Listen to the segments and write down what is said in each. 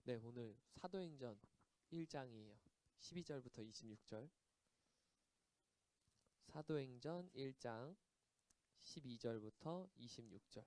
네, 오늘 사도행전 1장이에요. 12절부터 26절. 사도행전 1장 12절부터 26절.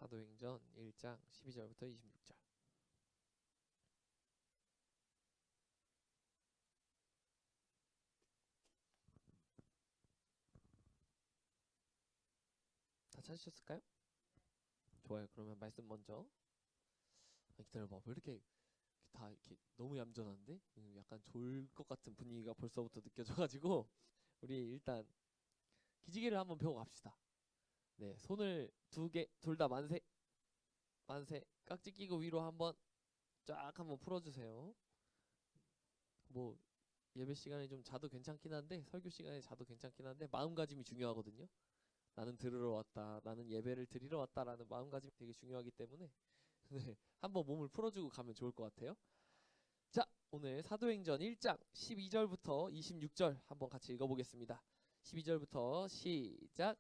사도행전 1장 12절부터 26절. 다 찾으셨을까요? 좋아요. 그러면 말씀 먼저. 기다려봐. 왜 이렇게 다 이렇게 너무 얌전한데? 약간 졸 것 같은 분위기가 벌써부터 느껴져가지고 우리 일단 기지개를 한번 펴고 갑시다. 네, 손을 두 개, 둘 다 만세, 만세. 깍지 끼고 위로 한번 쫙 한번 풀어주세요. 뭐 예배 시간에 좀 자도 괜찮긴 한데, 설교 시간에 자도 괜찮긴 한데, 마음가짐이 중요하거든요. 나는 들으러 왔다, 나는 예배를 드리러 왔다라는 마음가짐이 되게 중요하기 때문에 네, 한번 몸을 풀어주고 가면 좋을 것 같아요. 자, 오늘 사도행전 1장 12절부터 26절 한번 같이 읽어보겠습니다. 12절부터 시작.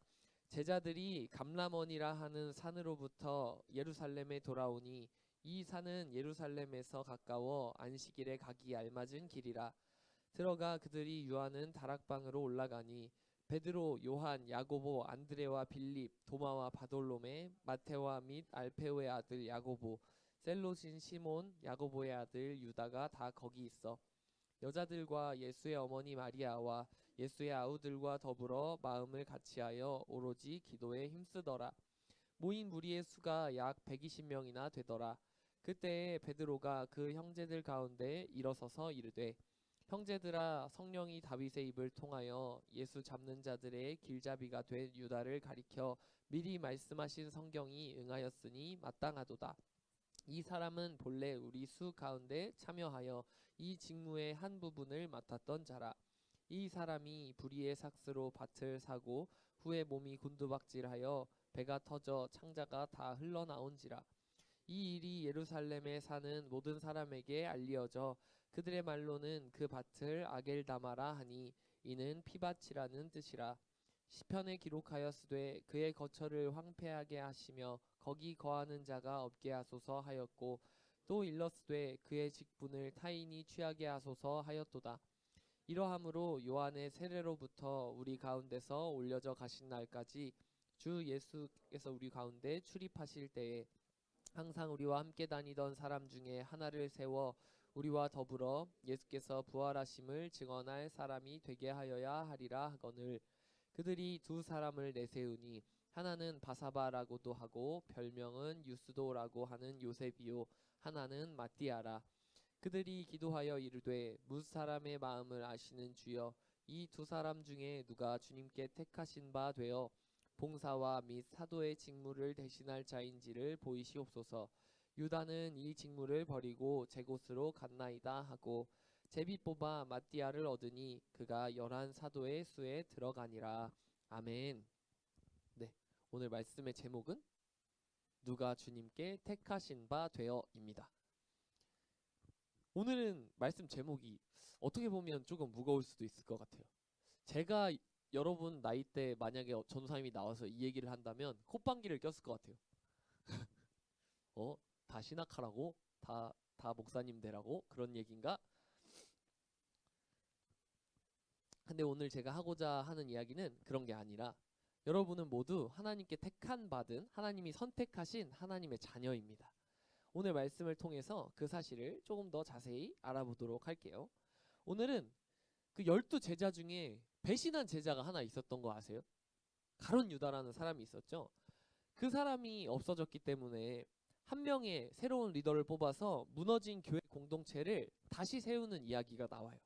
제자들이 감람원이라 하는 산으로부터 예루살렘에 돌아오니 이 산은 예루살렘에서 가까워 안식일에 가기 알맞은 길이라. 들어가 그들이 유하는 다락방으로 올라가니 베드로, 요한, 야고보, 안드레와 빌립, 도마와 바돌로메, 마테와 및 알페오의 아들 야고보, 셀롯인 시몬, 야고보의 아들 유다가 다 거기 있어. 여자들과 예수의 어머니 마리아와 예수의 아우들과 더불어 마음을 같이하여 오로지 기도에 힘쓰더라. 모인 무리의 수가 약 120명이나 되더라. 그때에 베드로가 그 형제들 가운데 일어서서 이르되, 형제들아, 성령이 다윗의 입을 통하여 예수 잡는 자들의 길잡이가 된 유다를 가리켜 미리 말씀하신 성경이 응하였으니 마땅하도다. 이 사람은 본래 우리 수 가운데 참여하여 이 직무의 한 부분을 맡았던 자라. 이 사람이 불의의 삭스로 밭을 사고 후에 몸이 곤두박질하여 배가 터져 창자가 다 흘러나온지라. 이 일이 예루살렘에 사는 모든 사람에게 알리어져 그들의 말로는 그 밭을 아겔다마라 하니 이는 피밭이라는 뜻이라. 시편에 기록하였으되 그의 거처를 황폐하게 하시며 거기 거하는 자가 없게 하소서 하였고, 또 일렀으되 그의 직분을 타인이 취하게 하소서 하였도다. 이러함으로 요한의 세례로부터 우리 가운데서 올려져 가신 날까지 주 예수께서 우리 가운데 출입하실 때에 항상 우리와 함께 다니던 사람 중에 하나를 세워 우리와 더불어 예수께서 부활하심을 증언할 사람이 되게 하여야 하리라 하거늘. 그들이 두 사람을 내세우니 하나는 바사바라고도 하고 별명은 유스도라고 하는 요셉이요 하나는 마띠아라. 그들이 기도하여 이르되, 뭇 사람의 마음을 아시는 주여, 이 두 사람 중에 누가 주님께 택하신 바 되어 봉사와 및 사도의 직무를 대신할 자인지를 보이시옵소서. 유다는 이 직무를 버리고 제 곳으로 갔나이다 하고 제비 뽑아 마띠아를 얻으니 그가 11 사도의 수에 들어가니라. 아멘. 네, 오늘 말씀의 제목은 누가 주님께 택하신 바 되어입니다. 오늘은 말씀 제목이 어떻게 보면 조금 무거울 수도 있을 것 같아요. 제가 여러분 나이 때 만약에 전도사님이 나와서 이 얘기를 한다면 콧방귀를 꼈을 것 같아요. 어? 다 신학하라고? 다 목사님 되라고? 그런 얘기인가? 근데 오늘 제가 하고자 하는 이야기는 그런 게 아니라, 여러분은 모두 하나님께 택한 받은, 하나님이 선택하신 하나님의 자녀입니다. 오늘 말씀을 통해서 그 사실을 조금 더 자세히 알아보도록 할게요. 오늘은 그 12 제자 중에 배신한 제자가 하나 있었던 거 아세요? 가룟 유다라는 사람이 있었죠. 그 사람이 없어졌기 때문에 한 명의 새로운 리더를 뽑아서 무너진 교회 공동체를 다시 세우는 이야기가 나와요.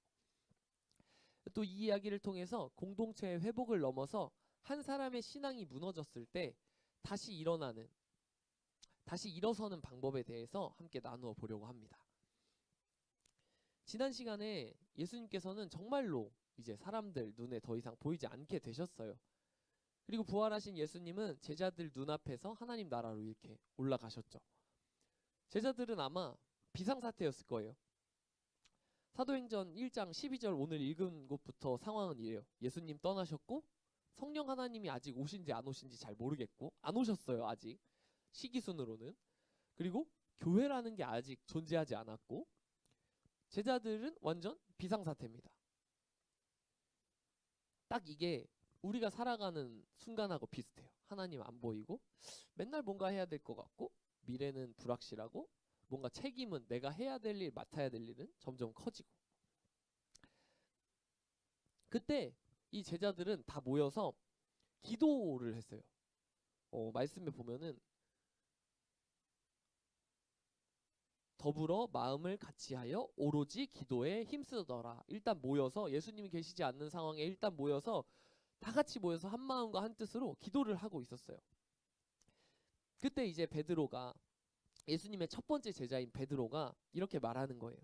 또 이 이야기를 통해서 공동체의 회복을 넘어서 한 사람의 신앙이 무너졌을 때 다시 일어나는, 다시 일어서는 방법에 대해서 함께 나누어 보려고 합니다. 지난 시간에 예수님께서는 정말로 이제 사람들 눈에 더 이상 보이지 않게 되셨어요. 그리고 부활하신 예수님은 제자들 눈앞에서 하나님 나라로 이렇게 올라가셨죠. 제자들은 아마 비상사태였을 거예요. 사도행전 1장 12절 오늘 읽은 곳부터 상황은 이래요. 예수님 떠나셨고 성령 하나님이 아직 오신지 안 오신지 잘 모르겠고, 안 오셨어요 아직 시기순으로는. 그리고 교회라는 게 아직 존재하지 않았고, 제자들은 완전 비상사태입니다. 딱 이게 우리가 살아가는 순간하고 비슷해요. 하나님 안 보이고 맨날 뭔가 해야 될 것 같고, 미래는 불확실하고, 뭔가 책임은 내가 해야 될 일, 맡아야 될 일은 점점 커지고. 그때 이 제자들은 다 모여서 기도를 했어요. 말씀에 보면은 더불어 마음을 같이하여 오로지 기도에 힘쓰더라. 일단 모여서, 예수님이 계시지 않는 상황에 일단 모여서 다 같이 모여서 한 마음과 한 뜻으로 기도를 하고 있었어요. 그때 이제 베드로가, 예수님의 첫 번째 제자인 베드로가 이렇게 말하는 거예요.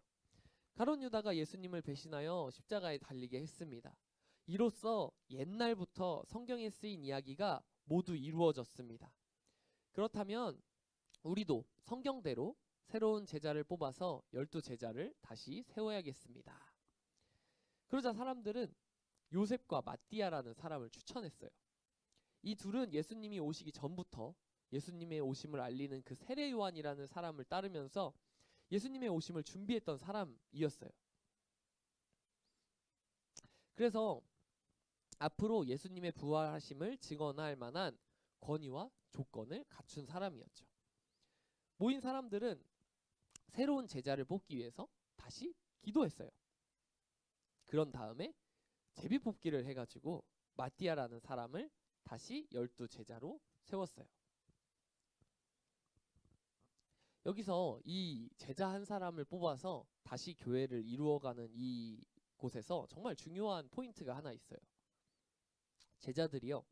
가룟 유다가 예수님을 배신하여 십자가에 달리게 했습니다. 이로써 옛날부터 성경에 쓰인 이야기가 모두 이루어졌습니다. 그렇다면 우리도 성경대로 새로운 제자를 뽑아서 12제자를 다시 세워야겠습니다. 그러자 사람들은 요셉과 마띠아라는 사람을 추천했어요. 이 둘은 예수님이 오시기 전부터 예수님의 오심을 알리는 그 세례 요한이라는 사람을 따르면서 예수님의 오심을 준비했던 사람이었어요. 그래서 앞으로 예수님의 부활하심을 증언할 만한 권위와 조건을 갖춘 사람이었죠. 모인 사람들은 새로운 제자를 뽑기 위해서 다시 기도했어요. 그런 다음에 제비뽑기를 해가지고 마띠아라는 사람을 다시 12제자로 세웠어요. 여기서 이 제자 한 사람을 뽑아서 다시 교회를 이루어가는 이 곳에서 정말 중요한 포인트가 하나 있어요. 제자들이요,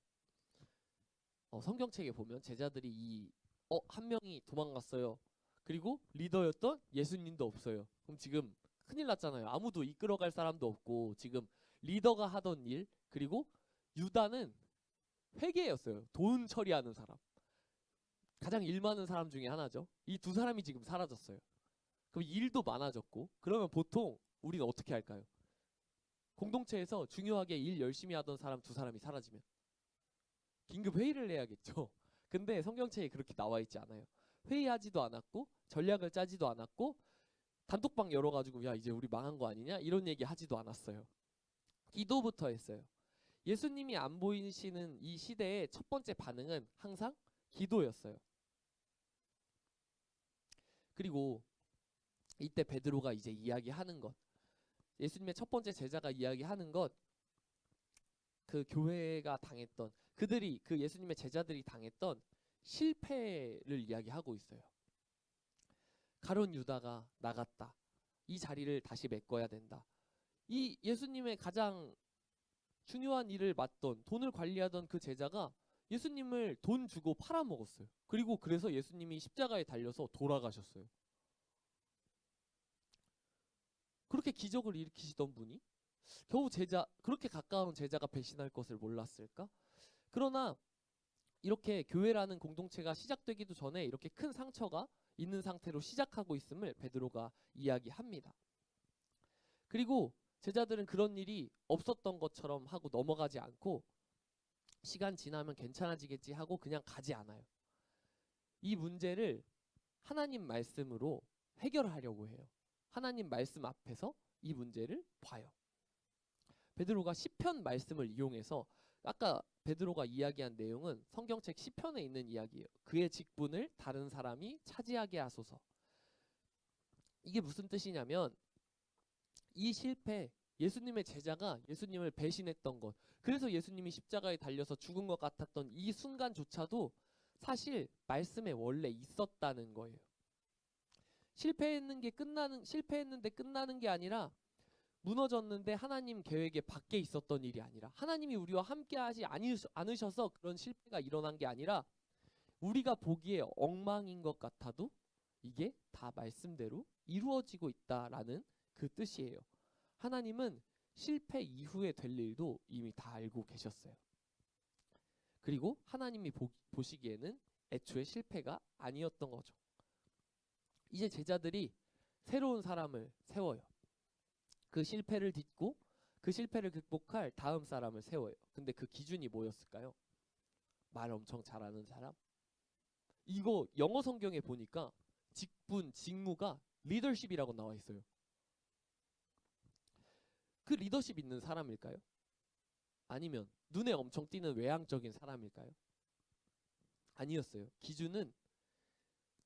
성경책에 보면 제자들이 한 명이 도망갔어요. 그리고 리더였던 예수님도 없어요. 그럼 지금 큰일 났잖아요. 아무도 이끌어갈 사람도 없고, 지금 리더가 하던 일, 그리고 유다는 회계였어요. 돈 처리하는 사람, 가장 일 많은 사람 중에 하나죠. 이 두 사람이 지금 사라졌어요. 그럼 일도 많아졌고, 그러면 보통 우리는 어떻게 할까요? 공동체에서 중요하게 일 열심히 하던 사람 두 사람이 사라지면 긴급 회의를 해야겠죠. 근데 성경책에 그렇게 나와 있지 않아요. 회의하지도 않았고, 전략을 짜지도 않았고, 단톡방 열어가지고 야 이제 우리 망한 거 아니냐 이런 얘기 하지도 않았어요. 기도부터 했어요. 예수님이 안 보이시는 이 시대의 첫 번째 반응은 항상 기도였어요. 그리고 이때 베드로가 이제 이야기하는 것, 예수님의 첫 번째 제자가 이야기하는 것, 그 교회가 당했던, 그들이, 그 예수님의 제자들이 당했던 실패를 이야기하고 있어요. 가룟 유다가 나갔다. 이 자리를 다시 메꿔야 된다. 이 예수님의 가장 중요한 일을 맡던, 돈을 관리하던 그 제자가 예수님을 돈 주고 팔아먹었어요. 그리고 그래서 예수님이 십자가에 달려서 돌아가셨어요. 그렇게 기적을 일으키시던 분이 겨우 그렇게 가까운 제자가 배신할 것을 몰랐을까? 그러나 이렇게 교회라는 공동체가 시작되기도 전에 이렇게 큰 상처가 있는 상태로 시작하고 있음을 베드로가 이야기합니다. 그리고 제자들은 그런 일이 없었던 것처럼 하고 넘어가지 않고, 시간 지나면 괜찮아지겠지 하고 그냥 가지 않아요. 이 문제를 하나님 말씀으로 해결하려고 해요. 하나님 말씀 앞에서 이 문제를 봐요. 베드로가 시편 말씀을 이용해서, 아까 베드로가 이야기한 내용은 성경책 시편에 있는 이야기예요. 그의 직분을 다른 사람이 차지하게 하소서. 이게 무슨 뜻이냐면, 이 실패, 예수님의 제자가 예수님을 배신했던 것, 그래서 예수님이 십자가에 달려서 죽은 것 같았던 이 순간조차도 사실 말씀에 원래 있었다는 거예요. 실패했는데 끝나는 게 아니라, 무너졌는데 하나님 계획에 밖에 있었던 일이 아니라, 하나님이 우리와 함께 하지 않으셔서 그런 실패가 일어난 게 아니라, 우리가 보기에 엉망인 것 같아도 이게 다 말씀대로 이루어지고 있다라는 그 뜻이에요. 하나님은 실패 이후에 될 일도 이미 다 알고 계셨어요. 그리고 하나님이 보시기에는 애초에 실패가 아니었던 거죠. 이제 제자들이 새로운 사람을 세워요. 그 실패를 딛고 그 실패를 극복할 다음 사람을 세워요. 근데 그 기준이 뭐였을까요? 말 엄청 잘하는 사람? 이거 영어 성경에 보니까 직무가 리더십이라고 나와 있어요. 그 리더십 있는 사람일까요? 아니면 눈에 엄청 띄는 외향적인 사람일까요? 아니었어요. 기준은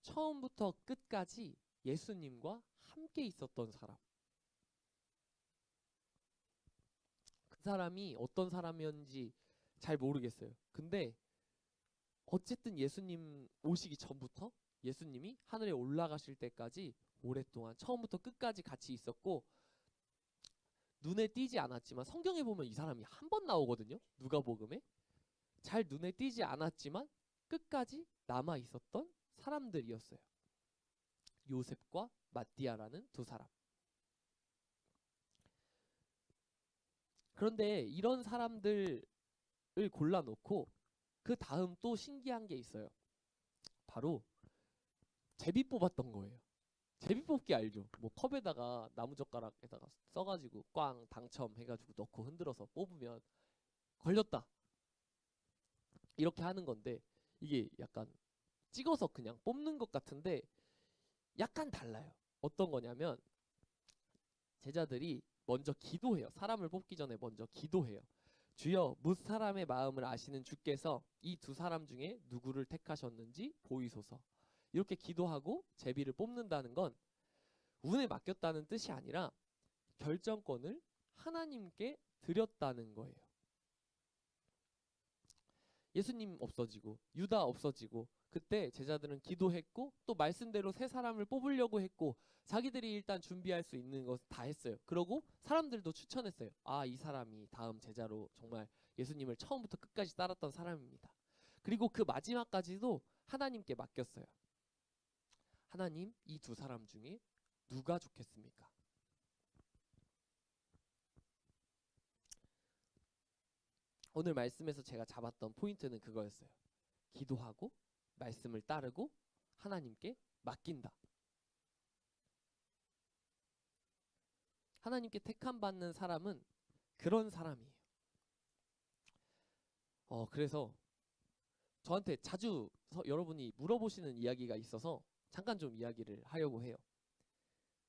처음부터 끝까지 예수님과 함께 있었던 사람. 그 사람이 어떤 사람이었는지 잘 모르겠어요. 근데 어쨌든 예수님 오시기 전부터 예수님이 하늘에 올라가실 때까지 오랫동안 처음부터 끝까지 같이 있었고, 눈에 띄지 않았지만 성경에 보면 이 사람이 한 번 나오거든요. 누가복음에. 잘 눈에 띄지 않았지만 끝까지 남아 있었던 사람들이었어요. 요셉과 마띠아라는 두 사람. 그런데 이런 사람들을 골라놓고 그 다음 또 신기한 게 있어요. 바로 제비 뽑았던 거예요. 제비 뽑기 알죠? 뭐 컵에다가 나무젓가락에다가 써가지고 꽝 당첨해가지고 넣고 흔들어서 뽑으면 걸렸다, 이렇게 하는 건데, 이게 약간 찍어서 그냥 뽑는 것 같은데 약간 달라요. 어떤 거냐면 제자들이 먼저 기도해요. 사람을 뽑기 전에 먼저 기도해요. 주여, 뭇 사람의 마음을 아시는 주께서 이 두 사람 중에 누구를 택하셨는지 보이소서. 이렇게 기도하고 제비를 뽑는다는 건 운에 맡겼다는 뜻이 아니라 결정권을 하나님께 드렸다는 거예요. 예수님 없어지고 유다 없어지고 그때 제자들은 기도했고 또 말씀대로 새 사람을 뽑으려고 했고 자기들이 일단 준비할 수 있는 것 다 했어요. 그러고 사람들도 추천했어요. 아, 이 사람이 다음 제자로 정말 예수님을 처음부터 끝까지 따랐던 사람입니다. 그리고 그 마지막까지도 하나님께 맡겼어요. 하나님, 이 두 사람 중에 누가 좋겠습니까? 오늘 말씀에서 제가 잡았던 포인트는 그거였어요. 기도하고 말씀을 따르고 하나님께 맡긴다. 하나님께 택함 받는 사람은 그런 사람이에요. 그래서 저한테 자주 여러분이 물어보시는 이야기가 있어서 잠깐 좀 이야기를 하려고 해요.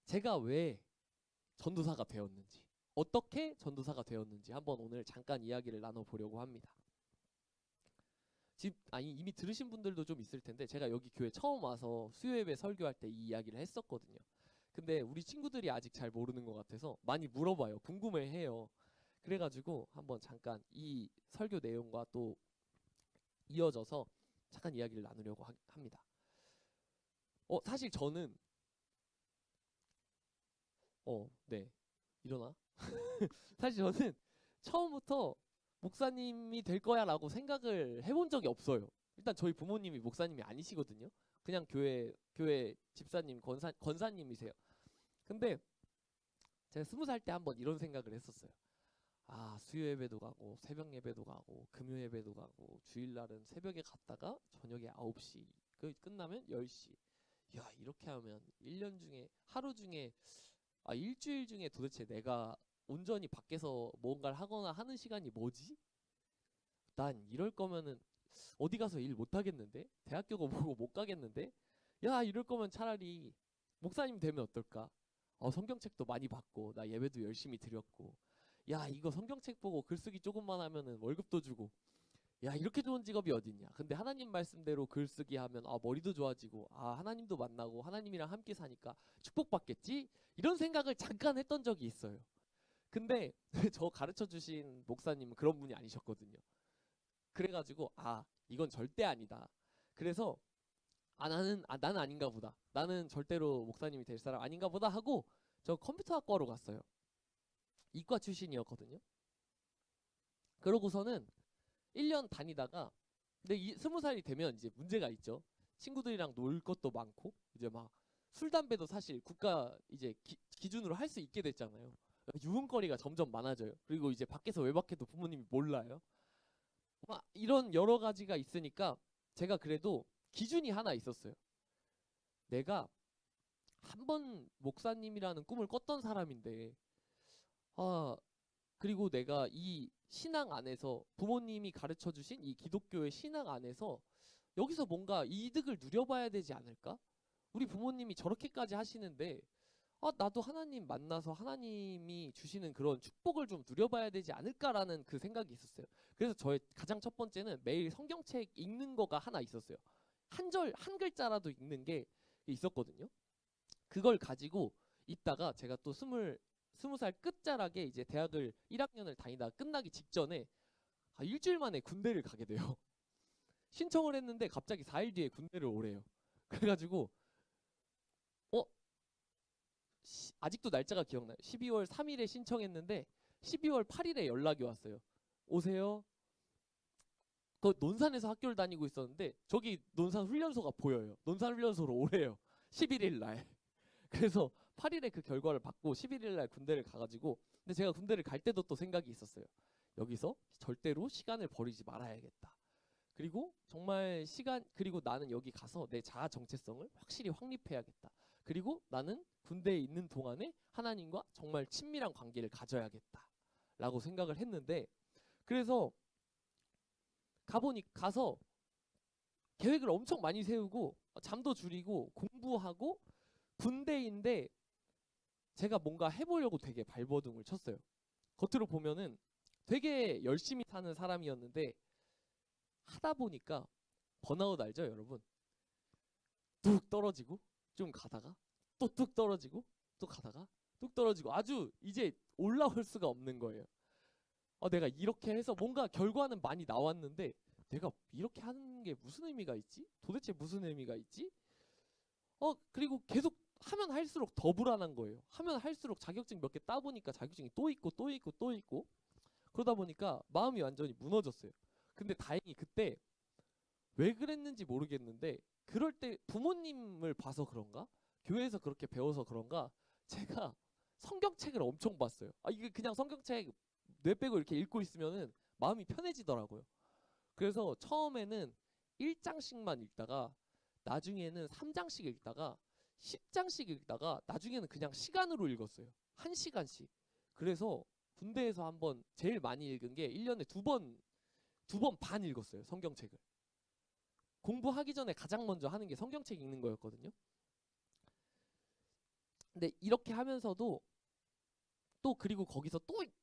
제가 왜 전도사가 되었는지, 어떻게 전도사가 되었는지 한번 오늘 잠깐 이야기를 나눠보려고 합니다. 이미 들으신 분들도 좀 있을 텐데 제가 여기 교회 처음 와서 수요예배 설교할 때 이 이야기를 했었거든요. 근데 우리 친구들이 아직 잘 모르는 것 같아서 많이 물어봐요. 궁금해해요. 그래가지고 한번 잠깐 이 설교 내용과 또 이어져서 잠깐 이야기를 나누려고 합니다. 사실 저는 네, 일어나. 사실 저는 처음부터 목사님이 될 거야 라고 생각을 해본 적이 없어요. 일단 저희 부모님이 목사님이 아니시거든요. 그냥 교회 집사님, 권사님이세요. 근데 제가 20살 때 한번 이런 생각을 했었어요. 아, 수요 예배도 가고 새벽 예배도 가고 금요 예배도 가고 주일날은 새벽에 갔다가 저녁에 9시 끝나면 10시. 야, 이렇게 하면 1년 중에 하루 중에 일주일 중에 도대체 내가 온전히 밖에서 뭔가를 하거나 하는 시간이 뭐지? 난 이럴 거면은 어디 가서 일 못 하겠는데? 대학교고 뭐고 못 가겠는데? 야, 이럴 거면 차라리 목사님 되면 어떨까? 성경책도 많이 받고 나 예배도 열심히 드렸고, 야, 이거 성경책 보고 글쓰기 조금만 하면은 월급도 주고, 야, 이렇게 좋은 직업이 어딨냐? 근데 하나님 말씀대로 글쓰기 하면 머리도 좋아지고 하나님도 만나고 하나님이랑 함께 사니까 축복받겠지? 이런 생각을 잠깐 했던 적이 있어요. 근데 저 가르쳐 주신 목사님은 그런 분이 아니셨거든요. 그래가지고 이건 절대 아니다. 그래서 나는 아닌가 보다. 나는 절대로 목사님이 될 사람 아닌가 보다 하고 저 컴퓨터학과로 갔어요. 이과 출신이었거든요. 그러고서는 1년 다니다가, 근데 20살이 되면 이제 문제가 있죠. 친구들이랑 놀 것도 많고 이제 막 술 담배도 사실 국가 이제 기준으로 할 수 있게 됐잖아요. 유흥거리가 점점 많아져요. 그리고 이제 밖에서 외박해도 부모님이 몰라요. 이런 여러 가지가 있으니까 제가 그래도 기준이 하나 있었어요. 내가 한 번 목사님이라는 꿈을 꿨던 사람인데, 아, 그리고 내가 이 신앙 안에서 부모님이 가르쳐 주신 이 기독교의 신앙 안에서 여기서 뭔가 이득을 누려봐야 되지 않을까? 우리 부모님이 저렇게까지 하시는데, 나도 하나님 만나서 하나님이 주시는 그런 축복을 좀 누려봐야 되지 않을까라는 그 생각이 있었어요. 그래서 저의 가장 첫 번째는 매일 성경책 읽는 거가 하나 있었어요. 한 글자라도 읽는 게 있었거든요. 그걸 가지고 있다가 제가 또 스무 살 끝자락에 이제 대학을 1학년을 다니다가 끝나기 직전에 일주일 만에 군대를 가게 돼요. 신청을 했는데 갑자기 4일 뒤에 군대를 오래요. 그래가지고 아직도 날짜가 기억나요. 12월 3일에 신청했는데 12월 8일에 연락이 왔어요. 오세요. 그 논산에서 학교를 다니고 있었는데 저기 논산 훈련소가 보여요. 논산 훈련소로 오래요. 11일 날. 그래서 8일에 그 결과를 받고 11일 날 군대를 가가지고, 근데 제가 군대를 갈 때도 또 생각이 있었어요. 여기서 절대로 시간을 버리지 말아야겠다. 그리고 정말 그리고 나는 여기 가서 내 자아 정체성을 확실히 확립해야겠다. 그리고 나는 군대에 있는 동안에 하나님과 정말 친밀한 관계를 가져야겠다 라고 생각을 했는데, 그래서 가서 계획을 엄청 많이 세우고 잠도 줄이고 공부하고, 군대인데 제가 뭔가 해보려고 되게 발버둥을 쳤어요. 겉으로 보면은 되게 열심히 사는 사람이었는데 하다 보니까 번아웃 알죠, 여러분? 뚝 떨어지고 좀 가다가 또 뚝 떨어지고 또 가다가 뚝 떨어지고 아주 이제 올라올 수가 없는 거예요. 내가 이렇게 해서 뭔가 결과는 많이 나왔는데 내가 이렇게 하는 게 무슨 의미가 있지? 도대체 무슨 의미가 있지? 그리고 계속 하면 할수록 더 불안한 거예요. 하면 할수록 자격증 몇 개 따보니까 자격증이 또 있고 또 있고 또 있고, 그러다 보니까 마음이 완전히 무너졌어요. 근데 다행히 그때 왜 그랬는지 모르겠는데 그럴 때 부모님을 봐서 그런가? 교회에서 그렇게 배워서 그런가? 제가 성경책을 엄청 봤어요. 이게 그냥 성경책 뇌 빼고 이렇게 읽고 있으면은 마음이 편해지더라고요. 그래서 처음에는 1장씩만 읽다가 나중에는 3장씩 읽다가 10장씩 읽다가 나중에는 그냥 시간으로 읽었어요. 1시간씩. 그래서 군대에서 한번 제일 많이 읽은 게 1년에 두 번 반 읽었어요. 성경책을. 공부하기 전에 가장 먼저 하는 게 성경책 읽는 거였거든요. 근데 이렇게 하면서도 또 그리고 거기서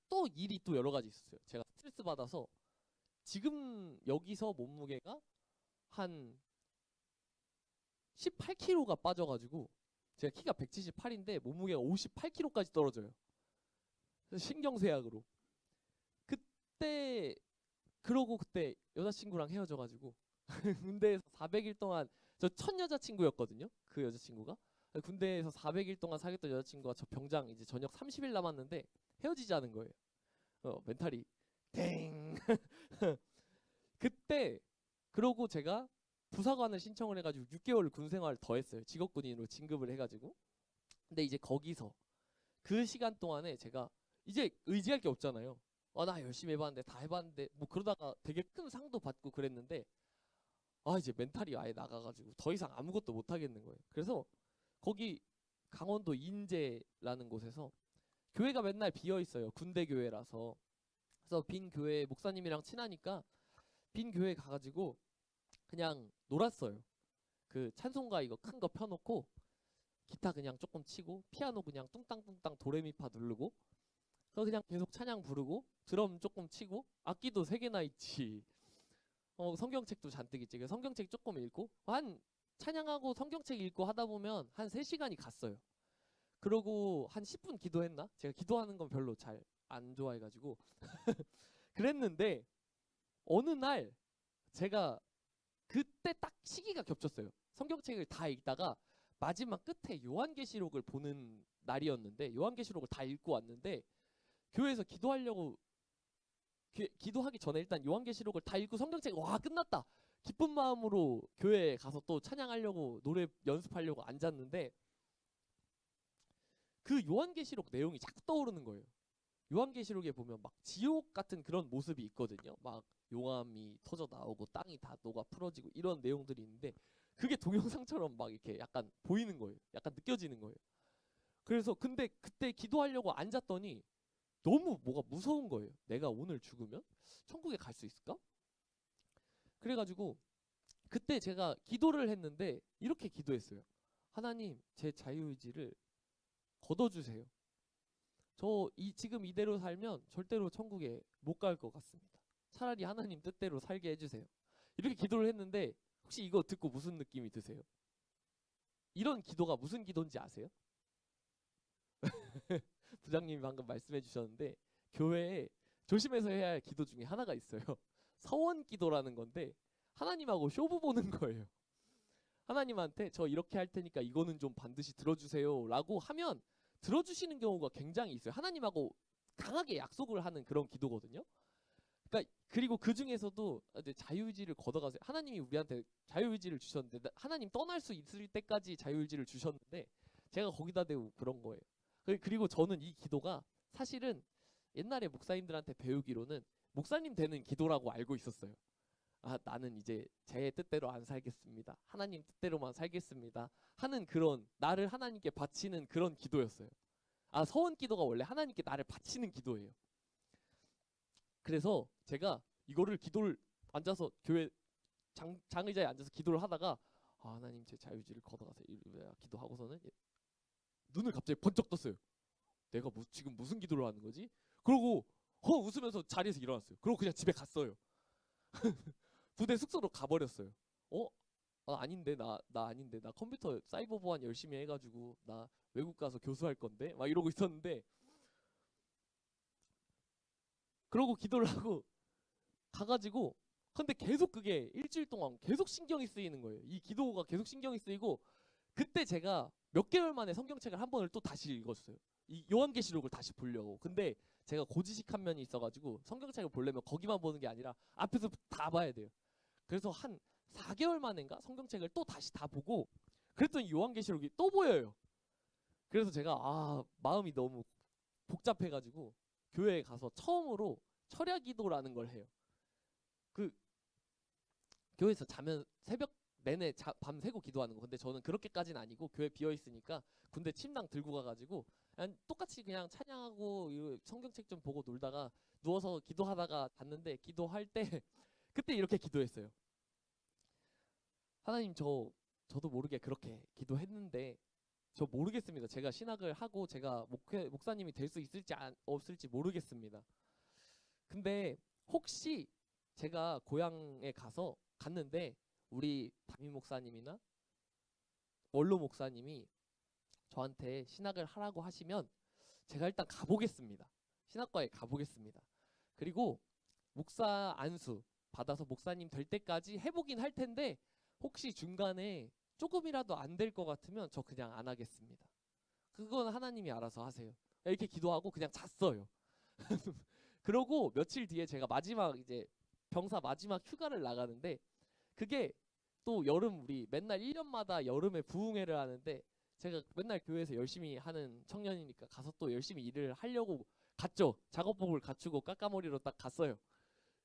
또 일이 또 여러 가지 있었어요. 제가 스트레스 받아서 지금 여기서 몸무게가 한 18kg가 빠져가지고, 제가 키가 178인데 몸무게가 58kg까지 떨어져요. 신경쇠약으로. 그때 여자친구랑 헤어져가지고 군대에서 400일 동안, 저 첫 여자친구였거든요. 그 여자친구가 군대에서 400일 동안 사귀었던 여자친구가 저 병장 이제 저녁 30일 남았는데 헤어지자는 거예요. 멘탈이 땡. 그때 그러고 제가 부사관을 신청을 해가지고 6개월 군생활을 더 했어요. 직업군인으로 진급을 해가지고. 근데 이제 거기서 그 시간 동안에 제가 이제 의지할 게 없잖아요. 나 열심히 해봤는데 다 해봤는데 뭐 그러다가 되게 큰 상도 받고 그랬는데 이제 멘탈이 아예 나가가지고 더 이상 아무것도 못 하겠는 거예요. 그래서 거기 강원도 인제라는 곳에서 교회가 맨날 비어 있어요. 군대 교회라서. 그래서 빈 교회 목사님이랑 친하니까 빈 교회 가가지고 그냥 놀았어요. 그 찬송가 이거 큰 거 펴놓고 기타 그냥 조금 치고 피아노 그냥 뚱땅뚱땅 도레미파 누르고 그냥 계속 찬양 부르고 드럼 조금 치고 악기도 3개나 있지. 성경책도 잔뜩 있지. 그래서 성경책 조금 읽고 찬양하고 성경책 읽고 하다 보면 한 3시간이 갔어요. 그러고 한 10분 기도했나? 제가 기도하는 건 별로 잘 안 좋아해가지고 그랬는데 어느 날 제가 그때 딱 시기가 겹쳤어요. 성경책을 다 읽다가 마지막 끝에 요한계시록을 보는 날이었는데 요한계시록을 다 읽고 왔는데 교회에서 기도하려고 기도하기 전에 일단 요한계시록을 다 읽고 성경책 끝났다. 기쁜 마음으로 교회에 가서 또 찬양하려고 노래 연습하려고 앉았는데 그 요한계시록 내용이 자꾸 떠오르는 거예요. 요한계시록에 보면 막 지옥 같은 그런 모습이 있거든요. 막 용암이 터져 나오고 땅이 다 녹아 풀어지고 이런 내용들이 있는데 그게 동영상처럼 막 이렇게 약간 보이는 거예요. 약간 느껴지는 거예요. 그래서 근데 그때 기도하려고 앉았더니 너무 뭐가 무서운 거예요. 내가 오늘 죽으면 천국에 갈 수 있을까? 그래가지고 그때 제가 기도를 했는데 이렇게 기도했어요. 하나님, 제 자유의지를 걷어주세요. 지금 이대로 살면 절대로 천국에 못 갈 것 같습니다. 차라리 하나님 뜻대로 살게 해주세요. 이렇게 기도를 했는데 혹시 이거 듣고 무슨 느낌이 드세요? 이런 기도가 무슨 기도인지 아세요? 부장님이 방금 말씀해 주셨는데 교회에 조심해서 해야 할 기도 중에 하나가 있어요. 서원 기도라는 건데 하나님하고 쇼부 보는 거예요. 하나님한테 저 이렇게 할 테니까 이거는 좀 반드시 들어주세요 라고 하면 들어주시는 경우가 굉장히 있어요. 하나님하고 강하게 약속을 하는 그런 기도거든요. 그러니까 그리고 그 중에서도 이제 자유의지를 걷어가세요. 하나님이 우리한테 자유의지를 주셨는데 하나님 떠날 수 있을 때까지 자유의지를 주셨는데 제가 거기다 대고 그런 거예요. 그리고 저는 이 기도가 사실은 옛날에 목사님들한테 배우기로는 목사님 되는 기도라고 알고 있었어요. 아, 나는 이제 제 뜻대로 안 살겠습니다. 하나님 뜻대로만 살겠습니다. 하는 그런 나를 하나님께 바치는 그런 기도였어요. 아, 서원 기도가 원래 하나님께 나를 바치는 기도예요. 그래서 제가 이거를 기도를 앉아서 교회 장의자에 앉아서 기도를 하다가 아, 하나님 제 자유의지를 걷어가세요. 기도하고서는 눈을 갑자기 번쩍 떴어요. 내가 지금 무슨 기도를 하는 거지? 그러고 웃으면서 자리에서 일어났어요. 그러고 그냥 집에 갔어요. 부대 숙소로 가버렸어요. 아닌데 나 아닌데 나 컴퓨터 사이버 보안 열심히 해가지고 나 외국 가서 교수할 건데 막 이러고 있었는데 그러고 기도를 하고 가가지고 근데 계속 그게 일주일 동안 계속 신경이 쓰이는 거예요. 이 기도가 계속 신경이 쓰이고 그때 제가 몇 개월 만에 성경책을 한 번을 또 다시 읽었어요. 이 요한계시록을 다시 보려고. 근데 제가 고지식한 면이 있어가지고 성경책을 보려면 거기만 보는 게 아니라 앞에서 다 봐야 돼요. 그래서 한 4개월 만인가 성경책을 또 다시 다 보고 그랬더니 요한계시록이 또 보여요. 그래서 제가 마음이 너무 복잡해가지고 교회에 가서 처음으로 철야기도라는 걸 해요. 그 교회에서 자면 새벽 내내 밤새고 기도하는 거. 근데 저는 그렇게까지는 아니고 교회 비어 있으니까 군대 침낭 들고 가가지고 그냥 똑같이 그냥 찬양하고 성경책 좀 보고 놀다가 누워서 기도하다가 잤는데 기도할 때 그때 이렇게 기도했어요. 하나님 저도 모르게 그렇게 기도했는데 저 모르겠습니다. 제가 신학을 하고 제가 목사님이 될 수 있을지 없을지 모르겠습니다. 근데 혹시 제가 고향에 갔는데 우리 담임 목사님이나 원로 목사님이 저한테 신학을 하라고 하시면 제가 일단 가보겠습니다. 신학과에 가보겠습니다. 그리고 목사 안수 받아서 목사님 될 때까지 해보긴 할 텐데 혹시 중간에 조금이라도 안 될 것 같으면 저 그냥 안 하겠습니다. 그건 하나님이 알아서 하세요. 이렇게 기도하고 그냥 잤어요. 그러고 며칠 뒤에 제가 마지막 이제 병사 마지막 휴가를 나가는데 그게 또 여름 우리 맨날 1년마다 여름에 부흥회를 하는데 제가 맨날 교회에서 열심히 하는 청년이니까 가서 또 열심히 일을 하려고 갔죠. 작업복을 갖추고 까까머리로 딱 갔어요.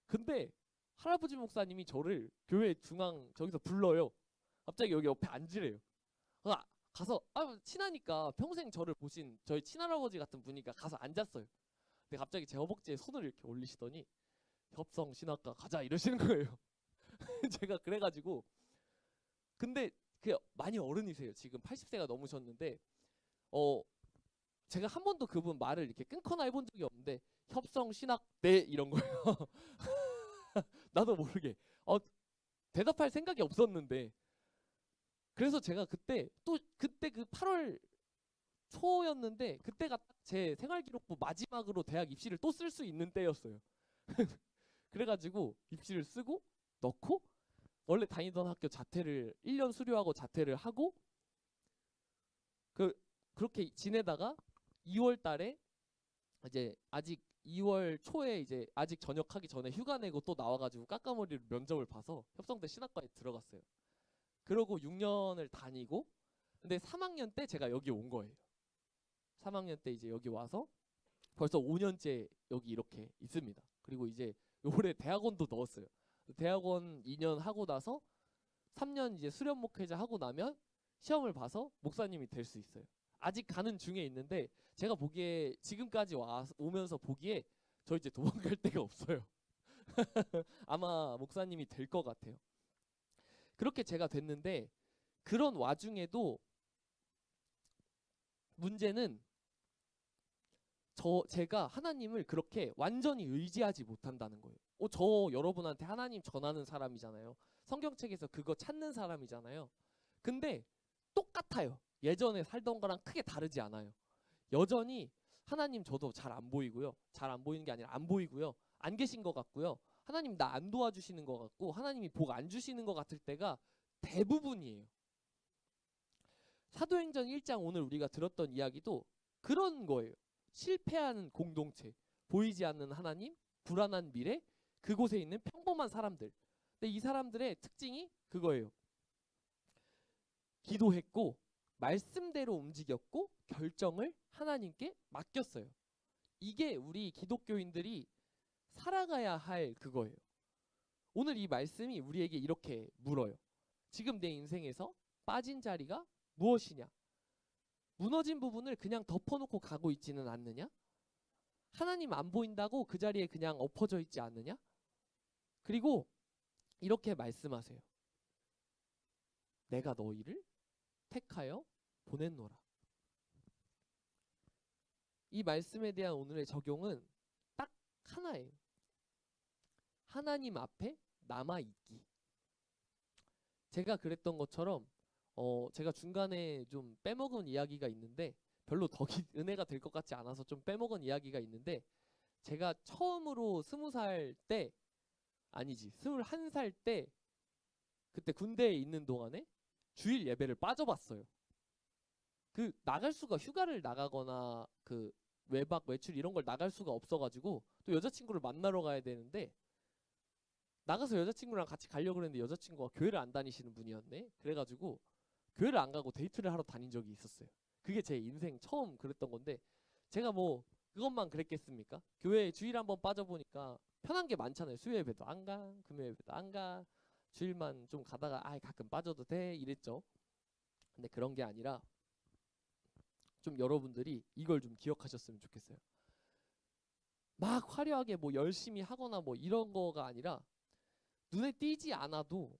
근데 할아버지 목사님이 저를 교회 중앙 저기서 불러요. 갑자기 여기 옆에 앉으래요. 가서 친하니까 평생 저를 보신 저희 친할아버지 같은 분이니까 가서 앉았어요. 근데 갑자기 제 허벅지에 손을 이렇게 올리시더니 협성 신학과 가자 이러시는 거예요. 제가 그래가지고 근데 그 많이 어른이세요. 지금 80세가 넘으셨는데 제가 한 번도 그분 말을 이렇게 끊거나 해본 적이 없는데 협성 신학대 이런 거예요. 나도 모르게 대답할 생각이 없었는데 그래서 제가 그때 그 8월 초였는데 그때가 딱 제 생활기록부 마지막으로 대학 입시를 또 쓸 수 있는 때였어요. 그래가지고 입시를 쓰고 넣고 원래 다니던 학교 자퇴를 1년 수료하고 자퇴를 하고 그렇게 지내다가 2월 달에 이제 아직 2월 초에 이제 아직 전역하기 전에 휴가 내고 또 나와가지고 까까머리로 면접을 봐서 협성대 신학과에 들어갔어요. 그러고 6년을 다니고 근데 3학년 때 제가 여기 온 거예요. 3학년 때 이제 여기 와서 벌써 5년째 여기 이렇게 있습니다. 그리고 이제 올해 대학원도 넣었어요. 대학원 2년 하고 나서 3년 이제 수련 목회자 하고 나면 시험을 봐서 목사님이 될 수 있어요. 아직 가는 중에 있는데 제가 보기에 지금까지 오면서 보기에 저 이제 도망갈 데가 없어요. 아마 목사님이 될 것 같아요. 그렇게 제가 됐는데 그런 와중에도 문제는 제가 하나님을 그렇게 완전히 의지하지 못한다는 거예요. 저 여러분한테 하나님 전하는 사람이잖아요. 성경책에서 그거 찾는 사람이잖아요. 근데 똑같아요. 예전에 살던 거랑 크게 다르지 않아요. 여전히 하나님 저도 잘 안 보이고요. 잘 안 보이는 게 아니라 안 보이고요. 안 계신 것 같고요. 하나님 나 안 도와주시는 것 같고 하나님이 복 안 주시는 것 같을 때가 대부분이에요. 사도행전 1장 오늘 우리가 들었던 이야기도 그런 거예요. 실패하는 공동체, 보이지 않는 하나님, 불안한 미래, 그곳에 있는 평범한 사람들. 근데 이 사람들의 특징이 그거예요. 기도했고 말씀대로 움직였고 결정을 하나님께 맡겼어요. 이게 우리 기독교인들이 살아가야 할 그거예요. 오늘 이 말씀이 우리에게 이렇게 물어요. 지금 내 인생에서 빠진 자리가 무엇이냐? 무너진 부분을 그냥 덮어놓고 가고 있지는 않느냐? 하나님 안 보인다고 그 자리에 그냥 엎어져 있지 않느냐? 그리고 이렇게 말씀하세요. 내가 너희를 택하여 보냈노라. 이 말씀에 대한 오늘의 적용은 딱 하나예요. 하나님 앞에 남아있기. 제가 그랬던 것처럼 제가 중간에 좀 빼먹은 이야기가 있는데 별로 은혜가 될 것 같지 않아서 좀 빼먹은 이야기가 있는데 제가 처음으로 20살 때 아니지 21살 때 그때 군대에 있는 동안에 주일 예배를 빠져봤어요. 그 나갈 수가 휴가를 나가거나 그 외박 외출 이런 걸 나갈 수가 없어가지고 또 여자친구를 만나러 가야 되는데 나가서 여자친구랑 같이 가려고 했는데 여자친구가 교회를 안 다니시는 분이었네. 그래가지고 교회를 안 가고 데이트를 하러 다닌 적이 있었어요. 그게 제 인생 처음 그랬던 건데 제가 뭐 그것만 그랬겠습니까? 교회에 주일 한번 빠져보니까 편한 게 많잖아요. 수요 예배도 안 가, 금요 예배도 안 가, 주일만 좀 가다가 가끔 빠져도 돼 이랬죠. 근데 그런 게 아니라 좀 여러분들이 이걸 좀 기억하셨으면 좋겠어요. 막 화려하게 뭐 열심히 하거나 뭐 이런 거가 아니라 눈에 띄지 않아도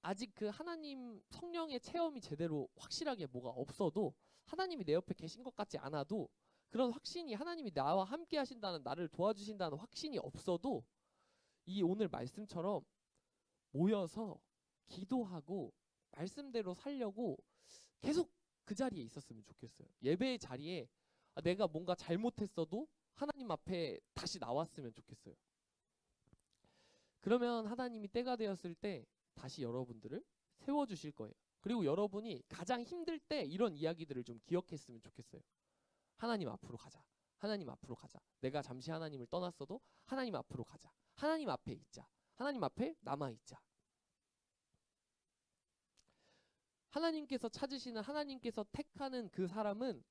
아직 그 하나님 성령의 체험이 제대로 확실하게 뭐가 없어도 하나님이 내 옆에 계신 것 같지 않아도 그런 확신이 하나님이 나와 함께 하신다는 나를 도와주신다는 확신이 없어도 이 오늘 말씀처럼 모여서 기도하고 말씀대로 살려고 계속 그 자리에 있었으면 좋겠어요. 예배의 자리에 내가 뭔가 잘못했어도 하나님 앞에 다시 나왔으면 좋겠어요. 그러면 하나님이 때가 되었을 때 다시 여러분들을 세워주실 거예요. 그리고 여러분이 가장 힘들 때 이런 이야기들을 좀 기억했으면 좋겠어요. 하나님 앞으로 가자. 하나님 앞으로 가자. 내가 잠시 하나님을 떠났어도 하나님 앞으로 가자. 하나님 앞에 있자. 하나님 앞에 남아있자. 하나님께서 찾으시는 하나님께서 택하는 그 사람은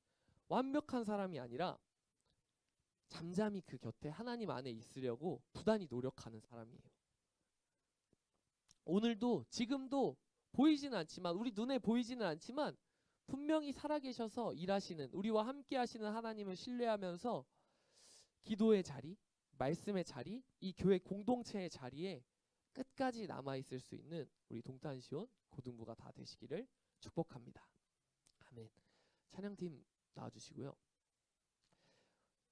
완벽한 사람이 아니라 잠잠히 그 곁에 하나님 안에 있으려고 부단히 노력하는 사람이에요. 오늘도 지금도 보이지는 않지만 우리 눈에 보이지는 않지만 분명히 살아계셔서 일하시는 우리와 함께 하시는 하나님을 신뢰하면서 기도의 자리, 말씀의 자리, 이 교회 공동체의 자리에 끝까지 남아있을 수 있는 우리 동탄시온 고등부가 다 되시기를 축복합니다. 아멘. 찬양팀 나와주시고요.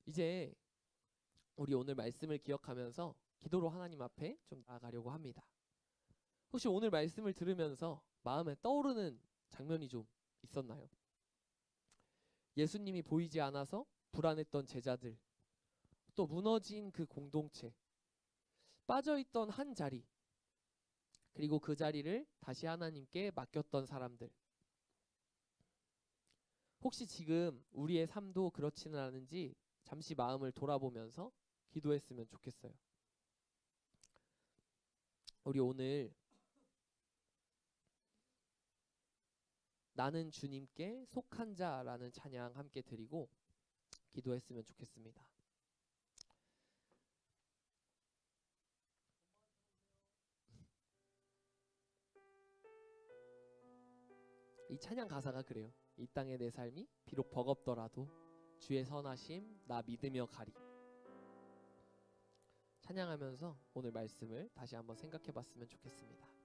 이제 우리 오늘 말씀을 기억하면서 기도로 하나님 앞에 좀 나아가려고 합니다. 혹시 오늘 말씀을 들으면서 마음에 떠오르는 장면이 좀 있었나요? 예수님이 보이지 않아서 불안했던 제자들, 또 무너진 그 공동체, 빠져있던 한 자리, 그리고 그 자리를 다시 하나님께 맡겼던 사람들. 혹시 지금 우리의 삶도 그렇지는 않은지 잠시 마음을 돌아보면서 기도했으면 좋겠어요. 우리 오늘 나는 주님께 속한 자라는 찬양 함께 드리고 기도했으면 좋겠습니다. 이 찬양 가사가 그래요. 이 땅의 내 삶이 비록 버겁더라도 주의 선하심 나 믿으며 가리. 찬양하면서 오늘 말씀을 다시 한번 생각해 봤으면 좋겠습니다.